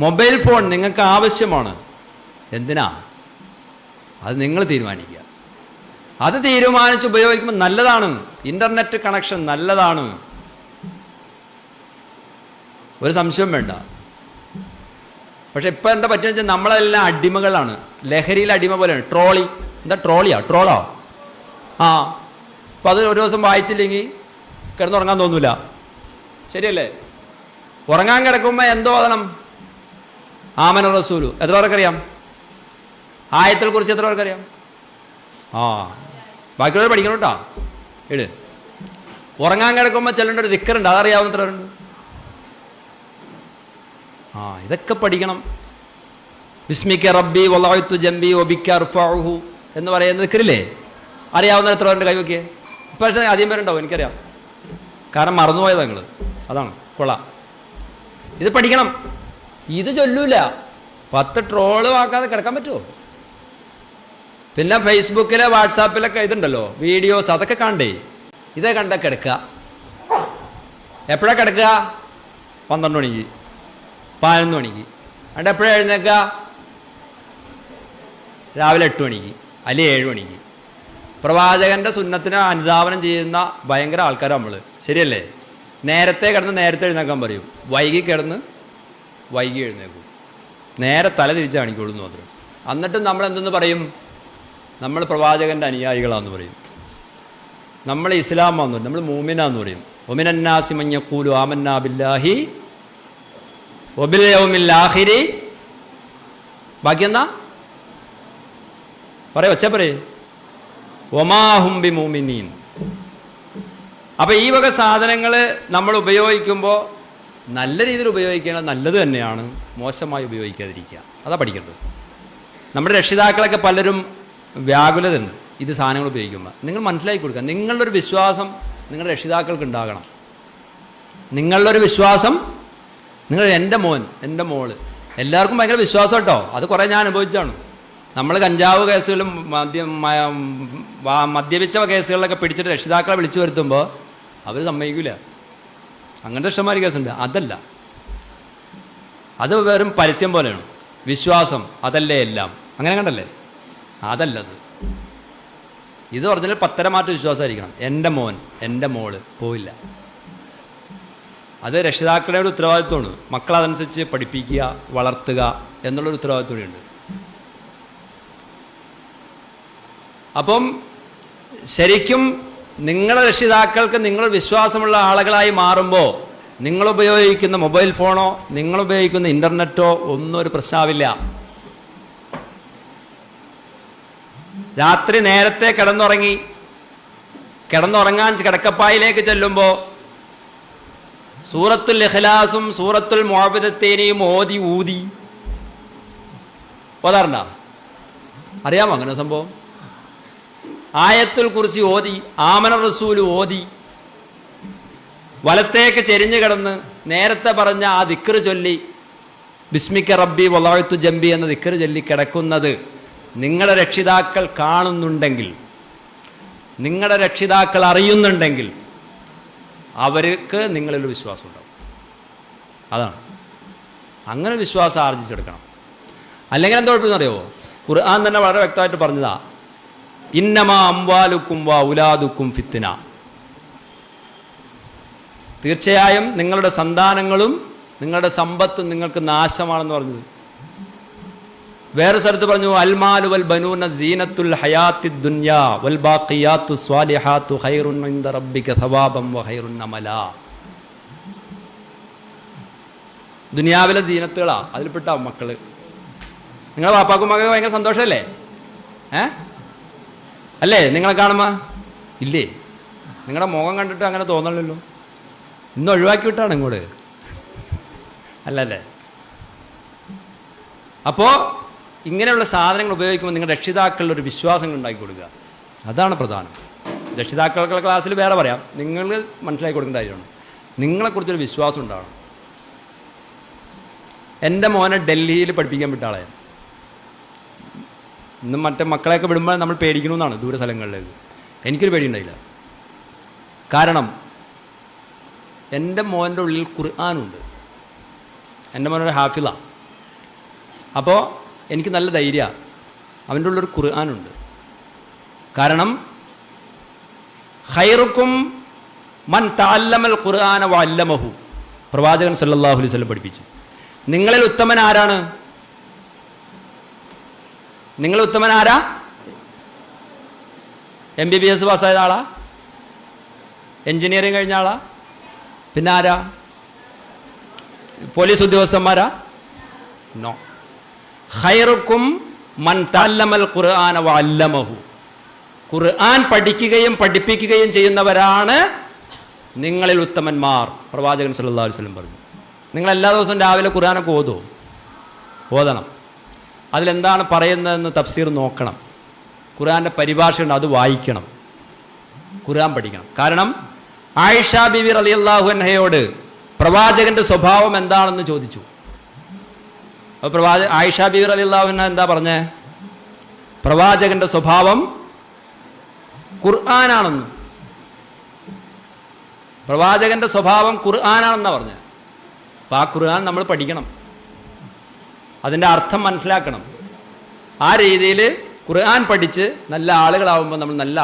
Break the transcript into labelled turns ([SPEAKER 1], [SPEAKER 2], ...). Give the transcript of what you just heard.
[SPEAKER 1] Mobile phone നിങ്ങൾക്ക് ആവശ്യമാണ്. എന്തിനാ? അത് നിങ്ങൾ തീരുമാനിക്കുക. അത് തീരുമാനിച്ച് ഉപയോഗിക്കുമ്പോൾ നല്ലതാണ്. ഇൻ്റർനെറ്റ് കണക്ഷൻ നല്ലതാണ്, ഒരു സംശയം വേണ്ട. പക്ഷെ ഇപ്പം എന്താ പറ്റുക വെച്ചാൽ നമ്മളെല്ലാം അടിമകളാണ്, ലഹരിയിൽ അടിമ പോലെയാണ്. എന്താ ട്രോളോ? ആ, അപ്പം അത് ഒരു ദിവസം വായിച്ചില്ലെങ്കിൽ കിടന്നുറങ്ങാൻ തോന്നൂല, ശരിയല്ലേ? ഉറങ്ങാൻ കിടക്കുമ്പോൾ എന്തോ ഓതണം? ആമന റസൂലു. എത്ര പേർക്കറിയാം? ആയത്തിനെ കുറിച്ച് എത്ര പേർക്കറിയാം? ആ, ബാക്കിയുള്ളവർ പഠിക്കണം കേട്ടോ. ഉറങ്ങാൻ കിടക്കുമ്പോൾ ചെല്ലേണ്ട ഒരു ദിക്കറുണ്ട്, അതറിയാവുന്ന എത്ര പേരുണ്ട്? ആ, ഇതൊക്കെ പഠിക്കണം. ബിസ്മിക റബ്ബി വളഅതു ജംബി വബിക അർഫഉഹു എന്ന് പറയുന്ന ദിക്റില്ലേ, അറിയാവുന്ന എത്ര പേരുണ്ട്? കൈവയ്ക്ക്. ഇപ്പോഴത്തെ ആദ്യം പേരുണ്ടാവും, എനിക്കറിയാം, കാരണം മറന്നുപോയത് നിങ്ങൾ. അതാണ് കൊള്ളാം, ഇത് പഠിക്കണം. ഇത് ചൊല്ലൂല, 10 ട്രോള് ആക്കാതെ കിടക്കാൻ പറ്റുമോ? പിന്നെ ഫേസ്ബുക്കിലെ വാട്സാപ്പിലൊക്കെ ഇതുണ്ടല്ലോ വീഡിയോസ്, അതൊക്കെ കണ്ടേ. ഇതേ കണ്ട കിടക്കുക. എപ്പോഴാണ് കിടക്കുക? 12 മണിക്ക്, 11 മണിക്ക്. എന്നിട്ട് എപ്പോഴാണ് എഴുന്നേക്കുക? രാവിലെ 8 മണിക്ക് അല്ലെങ്കിൽ 7 മണിക്ക്. പ്രവാചകൻ്റെ സുന്നത്തിനെ അനുധാവനം ചെയ്യുന്ന ഭയങ്കര ആൾക്കാരാണ് നമ്മൾ, ശരിയല്ലേ? നേരത്തെ കിടന്ന് നേരത്തെ എഴുന്നേക്കാൻ പറയും, വൈകി കിടന്ന് വൈകി എഴുന്നേക്കും. നേരെ തല തിരിച്ച് കാണിക്കുള്ളൂ എന്ന് മാത്രം. എന്നിട്ടും നമ്മൾ എന്തെന്ന് പറയും? നമ്മൾ പ്രവാചകൻ്റെ അനുയായികളാണെന്ന് പറയും, നമ്മൾ ഇസ്ലാമാന്ന് പറയും, നമ്മൾ മൂമിനാന്ന് പറയും. ഒമിനന്നാസി മഞ്ഞക്കൂലു ആമന്നാ ബില്ലാഹി വബിൽ യൗമിൽ ആഖിരി. ബാക്കി എന്നാ പറയും? ഒച്ച പറയും, ഒമാഹും ബി മൂമിനീൻ. അപ്പം ഈ വക സാധനങ്ങൾ നമ്മൾ ഉപയോഗിക്കുമ്പോൾ നല്ല രീതിയിൽ ഉപയോഗിക്കേണ്ടത് നല്ലത് തന്നെയാണ്, മോശമായി ഉപയോഗിക്കാതിരിക്കുക. അതാ പഠിക്കേണ്ടത്. നമ്മുടെ രക്ഷിതാക്കളൊക്കെ പലരും വ്യാകുലതയുണ്ട് ഇത് സാധനങ്ങൾ ഉപയോഗിക്കുമ്പോൾ. നിങ്ങൾ മനസ്സിലാക്കി കൊടുക്കുക, നിങ്ങളുടെ ഒരു വിശ്വാസം നിങ്ങളുടെ രക്ഷിതാക്കൾക്ക് ഉണ്ടാകണം. നിങ്ങളുടെ ഒരു വിശ്വാസം, നിങ്ങൾ എൻ്റെ മോൻ എൻ്റെ മോള്, എല്ലാവർക്കും ഭയങ്കര വിശ്വാസം കേട്ടോ. അത് കുറേ ഞാൻ അനുഭവിച്ചാണ്. നമ്മൾ കഞ്ചാവ് കേസുകളും മദ്യപിച്ച കേസുകളിലൊക്കെ പിടിച്ചിട്ട് രക്ഷിതാക്കളെ വിളിച്ചു വരുത്തുമ്പോൾ അവർ സമ്മതിക്കില്ല. അങ്ങനത്തെ ഇഷ്ടംമാതിരി കേസുണ്ട്. അതല്ല, അത് വെറും പരസ്യം പോലെയാണ്. വിശ്വാസം അതല്ലേ എല്ലാം, അങ്ങനെ കണ്ടല്ലേ? അതല്ലത്. ഇത് ഒറിജിനൽ പത്തരമാറ്റ വിശ്വാസമായിരിക്കണം. എൻ്റെ മോൻ എൻ്റെ മോള് പോയില്ല. അത് രക്ഷിതാക്കളുടെ ഒരു ഉത്തരവാദിത്വമാണ്. മക്കളതനുസരിച്ച് പഠിപ്പിക്കുക, വളർത്തുക എന്നുള്ളൊരു ഉത്തരവാദിത്വം കൂടിയുണ്ട്. അപ്പം ശരിക്കും നിങ്ങളുടെ രക്ഷിതാക്കൾക്ക് നിങ്ങൾ വിശ്വാസമുള്ള ആളുകളായി മാറുമ്പോൾ നിങ്ങളുപയോഗിക്കുന്ന മൊബൈൽ ഫോണോ നിങ്ങളുപയോഗിക്കുന്ന ഇൻ്റർനെറ്റോ ഒന്നും ഒരു പ്രശ്നമാവില്ല. രാത്രി നേരത്തെ കിടന്നുറങ്ങാൻ കിടക്കപ്പായിലേക്ക് ചെല്ലുമ്പോൾ സൂറത്തുൽ ഇഖ്ലാസും സൂറത്തുൽ മുഅവ്വിദത്തൈനിയും ഊതി ഓതാറുണ്ടോ? അറിയാമോ അങ്ങനെ സംഭവം? ആയത്തുൽ കുർസി ഓതി, ആമന റസൂൽ ഓതി, വലത്തേക്ക് ചെരിഞ്ഞു കിടന്ന് നേരത്തെ പറഞ്ഞ ആ ദിക്ർ ചൊല്ലി, ബിസ്മിക റബ്ബി വളഅതു ജംബി എന്ന ദിക്ർ ചൊല്ലി കിടക്കുന്നത് നിങ്ങളുടെ രക്ഷിതാക്കൾ കാണുന്നുണ്ടെങ്കിൽ, നിങ്ങളുടെ രക്ഷിതാക്കൾ അറിയുന്നുണ്ടെങ്കിൽ അവർക്ക് നിങ്ങളിലൊരു വിശ്വാസം ഉണ്ടാവും. അതാണ്, അങ്ങനെ വിശ്വാസം ആർജിച്ചെടുക്കണം. അല്ലെങ്കിൽ എന്താ കുഴപ്പമെന്നറിയോ? ഖുർആൻ തന്നെ വളരെ വ്യക്തമായിട്ട് പറഞ്ഞതാ, ഇന്നമാ അംവാലുക്കും വ ഔലാദുക്കും ഫിത്ന. തീർച്ചയായും നിങ്ങളുടെ സന്താനങ്ങളും നിങ്ങളുടെ സമ്പത്തും നിങ്ങൾക്ക് നാശമാണെന്ന് പറഞ്ഞത്. വേറെ സ്ഥലത്ത് പറഞ്ഞു, അൽമാലു വൽ ബനൂന സീനത്തുൽ ഹയാത്തിദ് ദുനിയാ വൽ ബാഖിയാത്തു സ്വാലിഹാത്തു ഖൈറുൻ ഇൻദ റബ്ബിക സവാബൻ വ ഖൈറുൻ അമലാ. ദുനിയാവിലെ സീനത്തുകളാ, അതിൽപ്പെട്ട മക്കള്. നിങ്ങളെ വാപ്പാക്കും മകൾക്ക് ഭയങ്കര സന്തോഷമല്ലേ? അല്ലേ? നിങ്ങളെ കാണുമ്പോൾ ഇല്ലേ? നിങ്ങളുടെ മുഖം കണ്ടിട്ട് അങ്ങനെ തോന്നണല്ലോ. ഇന്ന് ഒഴിവാക്കി വിട്ടാണ് ഇങ്ങോട്ട്, അല്ലല്ലേ? അപ്പോൾ ഇങ്ങനെയുള്ള സാധനങ്ങൾ ഉപയോഗിക്കുമ്പോൾ നിങ്ങളുടെ രക്ഷിതാക്കളുടെ ഒരു വിശ്വാസങ്ങൾ ഉണ്ടാക്കി കൊടുക്കുക, അതാണ് പ്രധാനം. രക്ഷിതാക്കളുടെ ക്ലാസ്സിൽ വേറെ പറയാം, നിങ്ങൾ മനസ്സിലാക്കി കൊടുക്കേണ്ട കാര്യമാണ്. നിങ്ങളെക്കുറിച്ചൊരു വിശ്വാസം ഉണ്ടാവണം. എൻ്റെ മോനെ ഡൽഹിയിൽ പഠിപ്പിക്കാൻ വിട്ട ആളെ ഇന്നും മറ്റേ മക്കളെയൊക്കെ വിടുമ്പോൾ നമ്മൾ പേടിക്കണമെന്നാണ് ദൂര സ്ഥലങ്ങളിലേക്ക്. എനിക്കൊരു പേടിയുണ്ടായില്ല. കാരണം എൻ്റെ മോൻ്റെ ഉള്ളിൽ ഖുർആനുണ്ട്. എൻ്റെ മോനൊരു ഹാഫിളാണ്. അപ്പോൾ എനിക്ക് നല്ല ധൈര്യമാണ്, അവൻ്റെ ഉള്ളൊരു ഖുർആനുണ്ട്. കാരണം ഖൈറുക്കും മൻ തഅല്ലമൽ ഖുർആന വഅല്ലമഹു, പ്രവാചകൻ സല്ലല്ലാഹു അലൈഹി വസല്ലം പഠിപ്പിച്ചു. നിങ്ങളിൽ ഉത്തമൻ ആരാണ്? നിങ്ങൾ ഉത്തമൻ ആരാ? MBBS പാസ്സായ ആളാ? എൻജിനീയറിംഗ് കഴിഞ്ഞ ആളാ? പിന്നെ ആരാ? പോലീസ് ഉദ്യോഗസ്ഥന്മാരാ? നോ. ഖൈറുക്കും മൻ തഅല്ലമൽ ഖുർആന വഅല്ലമഹു, ഖുർആൻ പഠിക്കുകയും പഠിപ്പിക്കുകയും ചെയ്യുന്നവരാണ് നിങ്ങളിൽ ഉത്തമന്മാർ, പ്രവാചകൻ സല്ലല്ലാഹു അലൈഹി വസല്ലം പറഞ്ഞു. നിങ്ങൾ എല്ലാ ദിവസവും രാവിലെ ഖുർആനൊക്കെ ഓതണം. അതിലെന്താണ് പറയുന്നതെന്ന് തഫ്സീർ നോക്കണം. ഖുർആൻ്റെ പരിഭാഷയുണ്ട്, അത് വായിക്കണം, ഖുർആൻ പഠിക്കണം. കാരണം ആയിഷ ബിബി റളിയല്ലാഹു അൻഹയോട് പ്രവാചകന്റെ സ്വഭാവം എന്താണെന്ന് ചോദിച്ചു. അപ്പോൾ ആയിഷ ബിബി റളിയല്ലാഹു അൻഹ എന്താ പറഞ്ഞേ? പ്രവാചകന്റെ സ്വഭാവം ഖുർആനാണെന്ന്. പ്രവാചകന്റെ സ്വഭാവം ഖുർആനാണെന്നാണ് പറഞ്ഞത്. അപ്പോൾ ആ ഖുർആൻ നമ്മൾ പഠിക്കണം, അതിൻ്റെ അർത്ഥം മനസ്സിലാക്കണം. ആ രീതിയിൽ ഖുർആൻ പഠിച്ച് നല്ല ആളുകളാവുമ്പോൾ നമ്മൾ നല്ല